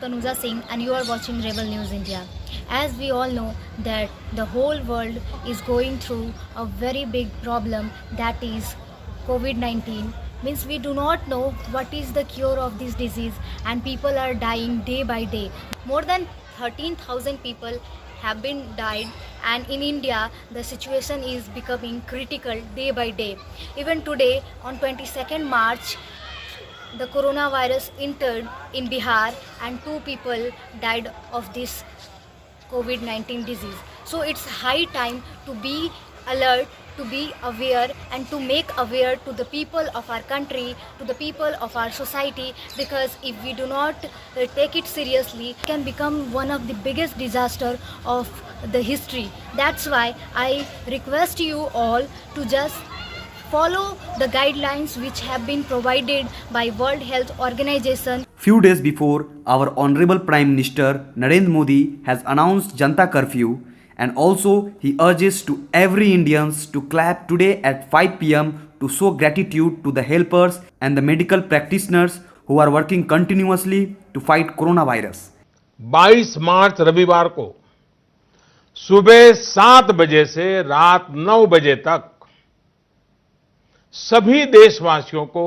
Tanuja Singh and you are watching Rebel News India. As we all know that the whole world is going through a very big problem, that is COVID-19. Means we do not know what is the cure of this disease and people are dying day by day. More than 13,000 people have been died, and in India the situation is becoming critical day by day. Even today on 22nd March the coronavirus entered in Bihar and 2 people died of this COVID-19 disease. So it's high time to be alert, to be aware and to make aware to the people of our country, to the people of our society, because if we do not take it seriously, it can become one of the biggest disaster of the history. That's why I request you all to just follow the guidelines which have been provided by World Health Organization. Few days before, our Honorable Prime Minister Narendra Modi has announced Janta Curfew, and also he urges to every Indians to clap today at 5 p.m. to show gratitude to the helpers and the medical practitioners who are working continuously to fight coronavirus. 22 मार्च रविवार को सुबह 7 बजे से रात 9 बजे तक सभी देशवासियों को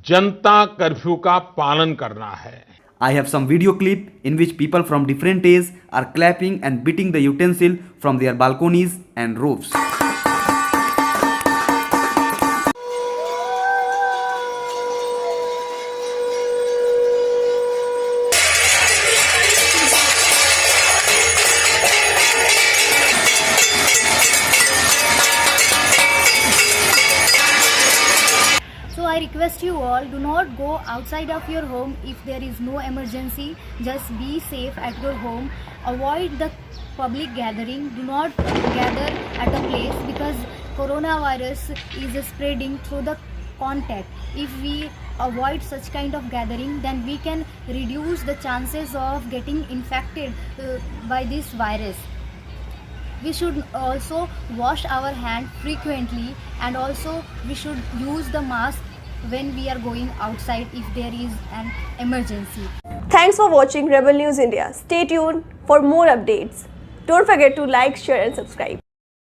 जनता कर्फ्यू का पालन करना है. I have some video clip in which people from different ages are clapping and beating the utensil from their balconies and roofs. So I request you all, do not go outside of your home if there is no emergency. Just be safe at your home. Avoid the public gathering. Do not gather at a place because coronavirus is spreading through the contact. If we avoid such kind of gathering, then we can reduce the chances of getting infected by this virus. We should also wash our hands frequently, and also we should use the mask when we are going outside if there is an emergency. Thanks for watching Rebel News India. Stay tuned for more updates. Don't forget to like, share and subscribe.